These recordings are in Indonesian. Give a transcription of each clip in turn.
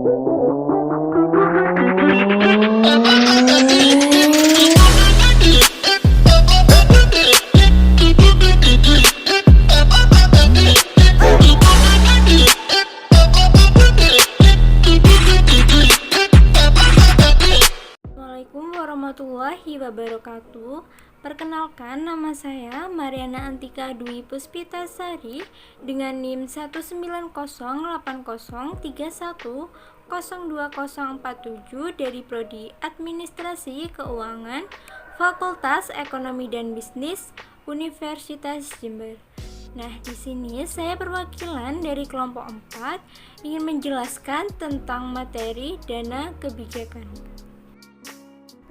Assalamualaikum warahmatullahi wabarakatuh. Perkenalkan, nama saya Mariana Antika Dwi Puspitasari dengan NIM 1908031020047 dari Prodi Administrasi Keuangan Fakultas Ekonomi dan Bisnis Universitas Jember. Nah, di sini saya perwakilan dari kelompok 4 ingin menjelaskan tentang materi dana kebijakan.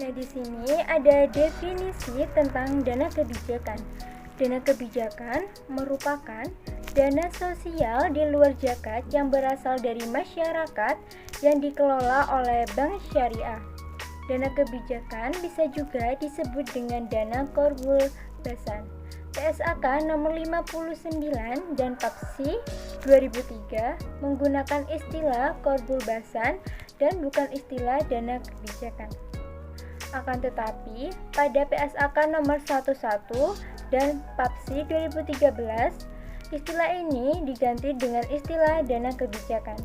Nah, di sini ada definisi tentang dana kebijakan. Dana kebijakan merupakan dana sosial di luar zakat yang berasal dari masyarakat yang dikelola oleh bank syariah. Dana kebijakan bisa juga disebut dengan dana korbul basan. PSAK nomor 59 dan PAPSI 2003 menggunakan istilah korbul basan dan bukan istilah dana kebijakan. Akan tetapi, pada PSAK nomor 11 dan PAPSI 2013, istilah ini diganti dengan istilah dana kebijakan.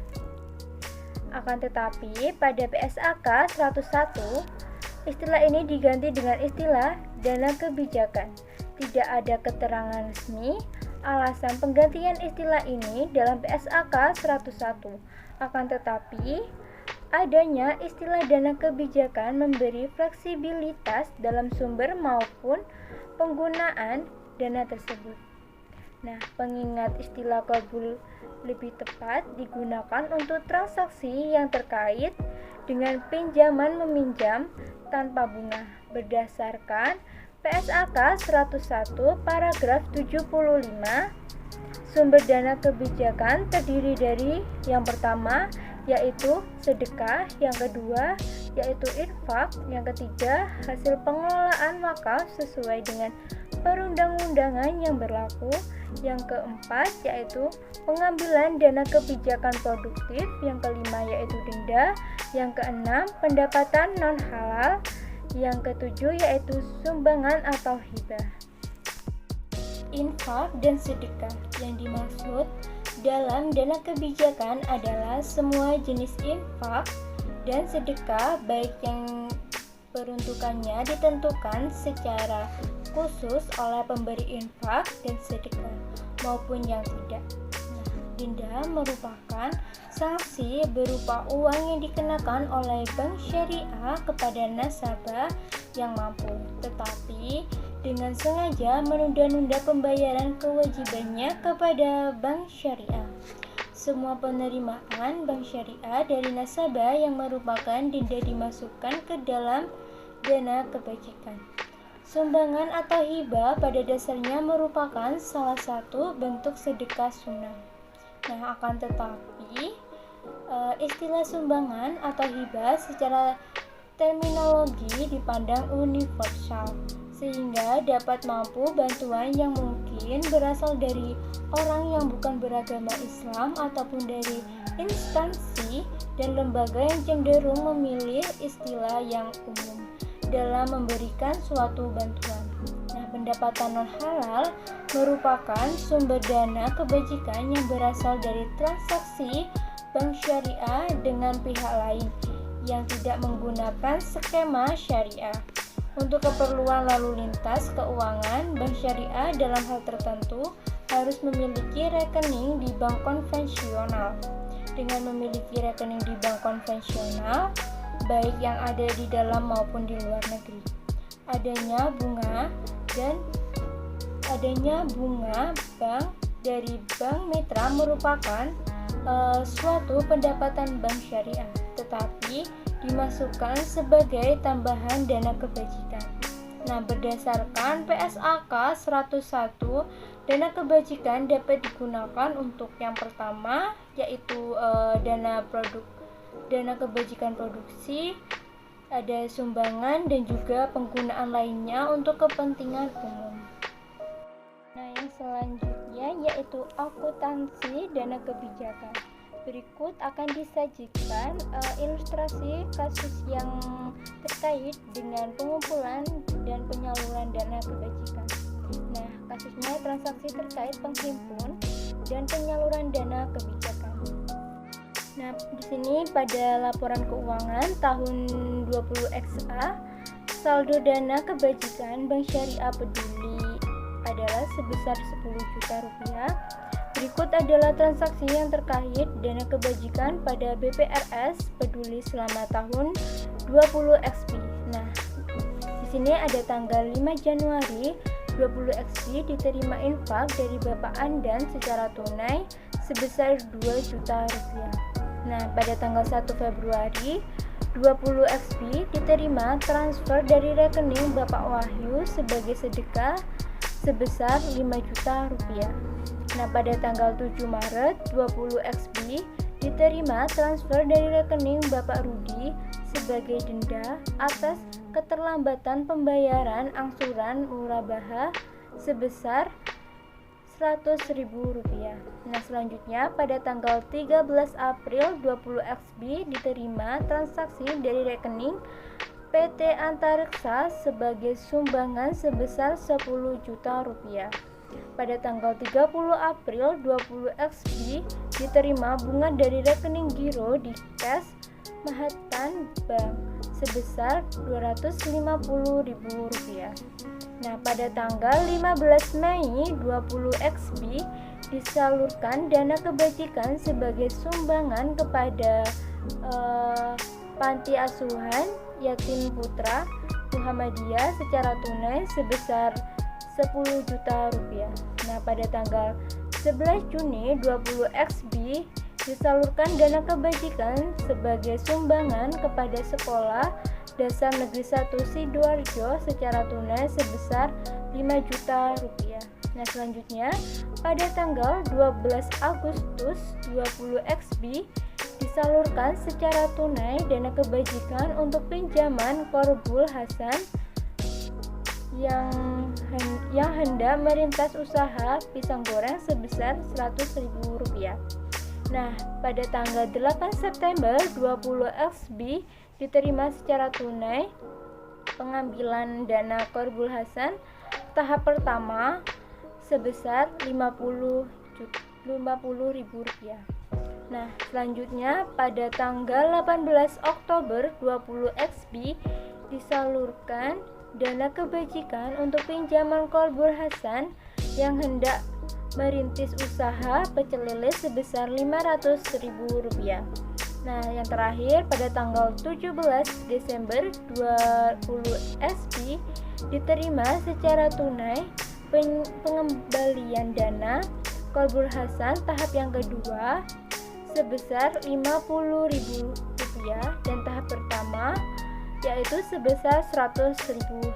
Akan tetapi, pada PSAK 101, istilah ini diganti dengan istilah dana kebijakan. Tidak ada keterangan resmi alasan penggantian istilah ini dalam PSAK 101. Akan tetapi, adanya istilah dana kebijakan memberi fleksibilitas dalam sumber maupun penggunaan dana tersebut. Nah, pengingat istilah korbul lebih tepat digunakan untuk transaksi yang terkait dengan pinjaman meminjam tanpa bunga berdasarkan PSAK 101 paragraf 75. Sumber dana kebijakan terdiri dari yang pertama yaitu sedekah, yang kedua yaitu infak, yang ketiga hasil pengelolaan wakaf sesuai dengan perundang-undangan yang berlaku, yang keempat yaitu pengambilan dana kebijakan produktif, yang kelima yaitu denda, yang keenam pendapatan non halal, yang ketujuh yaitu sumbangan atau hibah. Infak dan sedekah yang dimaksud dalam dana kebijakan adalah semua jenis infak dan sedekah, baik yang peruntukannya ditentukan secara khusus oleh pemberi infak dan sedekah maupun yang tidak. Nah, denda merupakan sanksi berupa uang yang dikenakan oleh bank syariah kepada nasabah yang mampu, tetapi dengan sengaja menunda-nunda pembayaran kewajibannya kepada bank syariah. Semua penerimaan bank syariah dari nasabah yang merupakan denda dimasukkan ke dalam dana kebajikan. Sumbangan atau hibah pada dasarnya merupakan salah satu bentuk sedekah sunnah. Nah, akan tetapi istilah sumbangan atau hibah secara terminologi dipandang universal, sehingga dapat mampu bantuan yang mungkin berasal dari orang yang bukan beragama Islam ataupun dari instansi dan lembaga yang cenderung memilih istilah yang umum dalam memberikan suatu bantuan. Nah, pendapatan non halal merupakan sumber dana kebajikan yang berasal dari transaksi bank syariah dengan pihak lain yang tidak menggunakan skema syariah. Untuk keperluan lalu lintas keuangan, bank syariah dalam hal tertentu harus memiliki rekening di bank konvensional. Dengan memiliki rekening di bank konvensional, baik yang ada di dalam maupun di luar negeri, adanya bunga bank dari bank mitra merupakan suatu pendapatan bank syariah, tetapi dimasukkan sebagai tambahan dana kebajikan. Nah, berdasarkan PSAK 101, dana kebajikan dapat digunakan untuk yang pertama yaitu dana kebajikan produksi, ada sumbangan dan juga penggunaan lainnya untuk kepentingan umum. Nah, yang selanjutnya yaitu akuntansi dana kebijakan. Berikut akan disajikan ilustrasi kasus yang terkait dengan pengumpulan dan penyaluran dana kebajikan. Nah, kasusnya transaksi terkait penghimpun dan penyaluran dana kebijakan. Nah, di sini pada laporan keuangan tahun 20XA, saldo dana kebajikan Bank Syariah Peduli adalah sebesar 10 juta rupiah. Berikut adalah transaksi yang terkait dana kebajikan pada BPRS Peduli selama tahun 20XP. Nah, di sini ada tanggal 5 Januari 20XP diterima infak dari Bapak Andan secara tunai sebesar 2 juta rupiah. Nah, pada tanggal 1 Februari 20XP diterima transfer dari rekening Bapak Wahyu sebagai sedekah sebesar 5 juta rupiah. Nah, pada tanggal 7 Maret 20XP diterima transfer dari rekening Bapak Rudi sebagai denda atas keterlambatan pembayaran angsuran murabaha sebesar Rp100.000. Nah, selanjutnya pada tanggal 13 April 20XP diterima transaksi dari rekening PT Antareksa sebagai sumbangan sebesar 10 juta rupiah. Pada tanggal 30 April 20XP diterima bunga dari rekening giro di Kas Mahatan Bank sebesar Rp250.000. Nah, pada tanggal 15 Mei 20XP disalurkan dana kebajikan sebagai sumbangan kepada Panti Asuhan Yatim Putra Muhammadiyah secara tunai sebesar 10 juta rupiah. Nah, pada tanggal 11 Juni 20XP disalurkan dana kebajikan sebagai sumbangan kepada Sekolah Dasar Negeri 1 Sidoarjo secara tunai sebesar 5 juta rupiah. Nah, selanjutnya pada tanggal 12 Agustus 20XP disalurkan secara tunai dana kebajikan untuk pinjaman Korbul Hasan yang hendak merintis usaha pisang goreng sebesar Rp100.000. Nah, pada tanggal 8 September 20XP diterima secara tunai pengambilan dana Korbul Hasan tahap pertama sebesar Rp50.000. Nah, selanjutnya pada tanggal 18 Oktober 20XP disalurkan dana kebajikan untuk pinjaman Korbul Hasan yang hendak merintis usaha pecel lele sebesar Rp500.000. Nah, yang terakhir pada tanggal 17 Desember 20XP diterima secara tunai pengembalian dana Korbul Hasan tahap yang kedua sebesar Rp50.000 dan tahap pertama yaitu sebesar Rp100.000.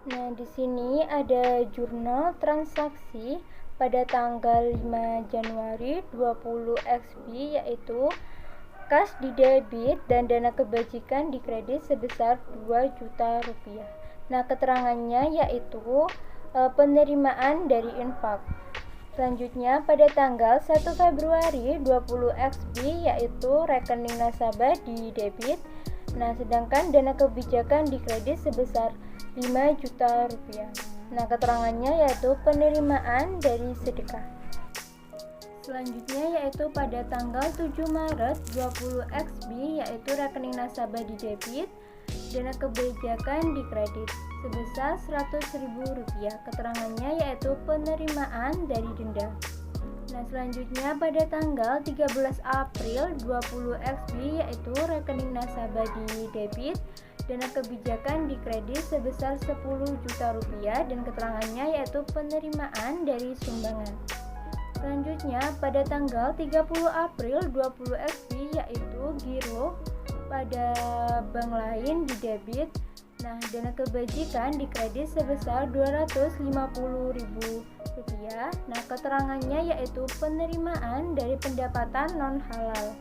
Nah, di sini ada jurnal transaksi pada tanggal 5 Januari 20XP yaitu kas di debit dan dana kebajikan di kredit sebesar Rp2 juta. Nah, keterangannya yaitu penerimaan dari infak. Selanjutnya pada tanggal 1 Februari 20XP yaitu rekening nasabah di debit. Nah, sedangkan dana kebijakan di kredit sebesar Rp5 juta. Nah, keterangannya yaitu penerimaan dari sedekah. Selanjutnya yaitu pada tanggal 7 Maret 20XP yaitu rekening nasabah di debit, dana kebijakan di kredit sebesar Rp100.000. Keterangannya yaitu penerimaan dari denda. Nah, selanjutnya pada tanggal 13 April 20XP yaitu rekening nasabah di debit, dana kebijakan di kredit sebesar Rp10 juta dan keterangannya yaitu penerimaan dari sumbangan. Selanjutnya pada tanggal 30 April 20XP yaitu giro pada bank lain di debit. Nah, dana kebajikan di kredit sebesar Rp250.000. Nah, keterangannya yaitu penerimaan dari pendapatan non halal.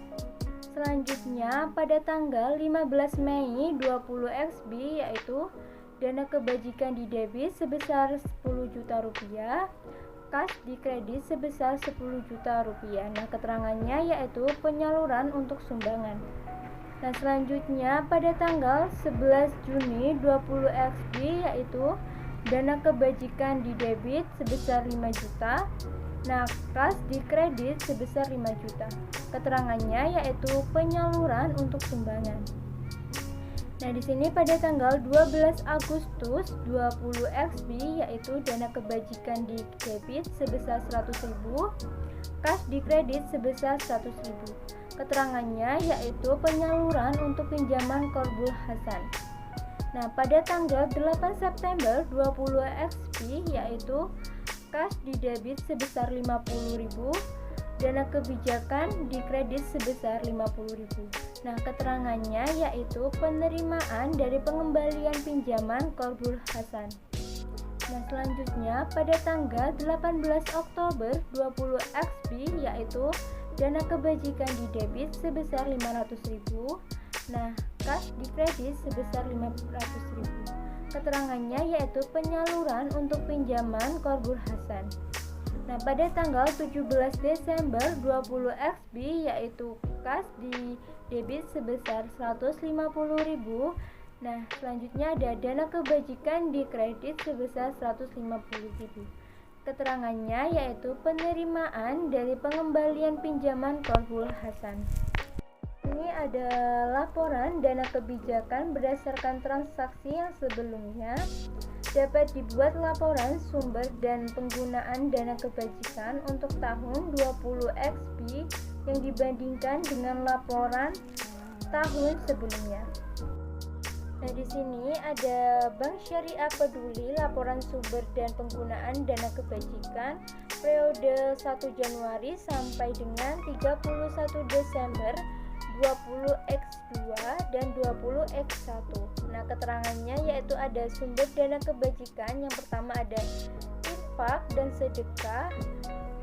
Selanjutnya pada tanggal 15 Mei 20XP yaitu dana kebajikan di debit sebesar Rp10 juta. kas di kredit sebesar 10 juta rupiah. Nah, keterangannya yaitu penyaluran untuk sumbangan. Nah, selanjutnya pada tanggal 11 Juni 20 XB yaitu dana kebajikan di debit sebesar 5 juta. Nah, kas di kredit sebesar 5 juta. Keterangannya yaitu penyaluran untuk sumbangan. Nah, di sini pada tanggal 12 Agustus 20 XB yaitu dana kebajikan di debit sebesar 100.000, kas di kredit sebesar 100.000. Keterangannya yaitu penyaluran untuk pinjaman Qorbul Hasan. Nah, pada tanggal 8 September 20 XB yaitu kas di debit sebesar 50.000, dana kebijakan di kredit sebesar 50.000. Nah, keterangannya yaitu penerimaan dari pengembalian pinjaman Qorbul Hasan. Nah, selanjutnya pada tanggal 18 Oktober 20 XB yaitu dana kebajikan di debit sebesar 500.000. Nah, kas di kredit sebesar 500.000. Keterangannya yaitu penyaluran untuk pinjaman Qorbul Hasan. Nah, pada tanggal 17 Desember 20 XB yaitu kas di debit sebesar 150.000. Nah, selanjutnya ada dana kebajikan di kredit sebesar 150.000. Keterangannya yaitu penerimaan dari pengembalian pinjaman Qorbul Hasan. Ini ada laporan dana kebijakan berdasarkan transaksi yang sebelumnya. Dapat dibuat laporan sumber dan penggunaan dana kebajikan untuk tahun 20 XB yang dibandingkan dengan laporan tahun sebelumnya. Nah, di sini ada Bank Syariah Peduli laporan sumber dan penggunaan dana kebajikan periode 1 Januari sampai dengan 31 Desember 20X2 dan 20X1. Nah, keterangannya yaitu ada sumber dana kebajikan. Yang pertama ada infak dan sedekah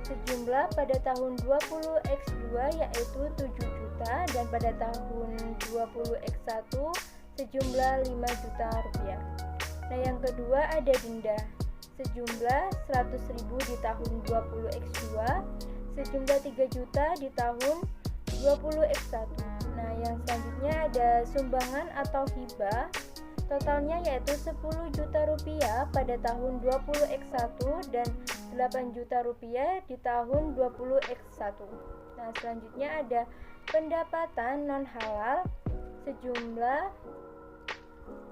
sejumlah pada tahun 20X2 yaitu 7 juta dan pada tahun 20X1 sejumlah 5 juta rupiah. Nah, yang kedua ada denda sejumlah 100.000 di tahun 20X2, sejumlah 3 juta di tahun 20X1. Nah, yang selanjutnya ada sumbangan atau hibah totalnya yaitu 10 juta rupiah pada tahun 20X1 dan 8 juta rupiah di tahun 20X1. Nah, selanjutnya ada pendapatan non halal sejumlah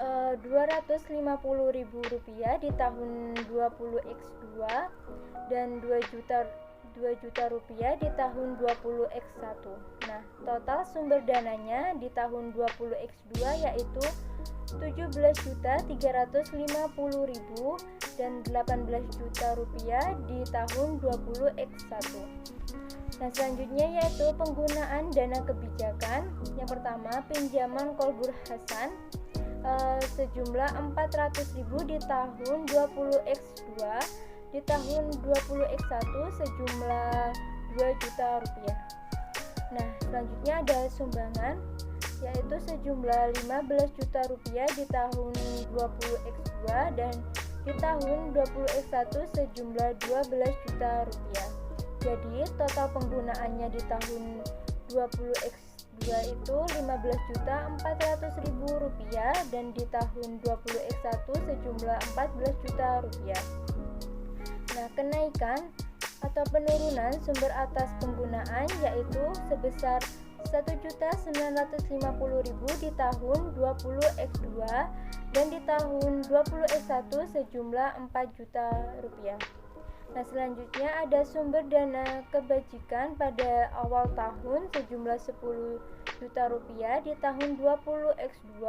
250.000 rupiah di tahun 20X2 dan 2 juta rupiah di tahun 20X1. Nah, total sumber dananya di tahun 20X2 yaitu 17.350.000 dan 18 juta rupiah di tahun 20X1. Nah, selanjutnya yaitu penggunaan dana kebijakan. Yang pertama, pinjaman Qorbul Hasan sejumlah 400.000 di tahun 20X2, di tahun 20X1 sejumlah 2 juta rupiah. Nah, selanjutnya ada sumbangan yaitu sejumlah 15 juta rupiah di tahun 20X2 dan di tahun 20X1 sejumlah 12 juta rupiah. Jadi total penggunaannya di tahun 20X2 itu 15.400.000 rupiah dan di tahun 20X1 sejumlah 14 juta rupiah. Nah, kenaikan atau penurunan sumber atas penggunaan yaitu sebesar 1.950.000 di tahun 20X2 dan di tahun 20X1 sejumlah 4 juta rupiah. Nah, selanjutnya ada sumber dana kebajikan pada awal tahun sejumlah 10 juta rupiah di tahun 20X2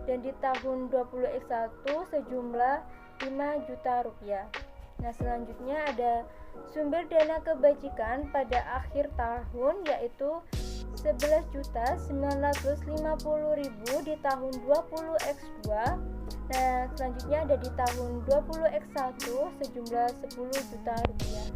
dan di tahun 20X1 sejumlah 5 juta rupiah. Nah, selanjutnya ada sumber dana kebajikan pada akhir tahun yaitu 11.950.000 di tahun 20X2. Nah, selanjutnya ada di tahun 20X1 sejumlah 10 juta rupiah.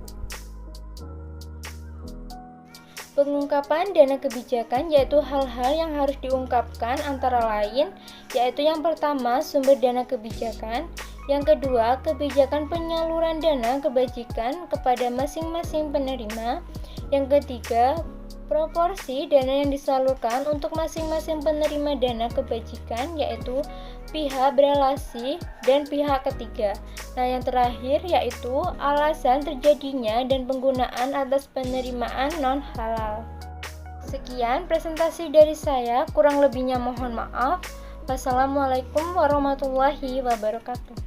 Pengungkapan dana kebijakan yaitu hal-hal yang harus diungkapkan antara lain yaitu yang pertama sumber dana kebijakan, Yang kedua, kebijakan penyaluran dana kebajikan kepada masing-masing penerima. Yang ketiga, proporsi dana yang disalurkan untuk masing-masing penerima dana kebajikan, yaitu pihak berelasi dan pihak ketiga. Nah, yang terakhir yaitu alasan terjadinya dan penggunaan atas penerimaan non-halal. Sekian presentasi dari saya, kurang lebihnya mohon maaf. Wassalamualaikum warahmatullahi wabarakatuh.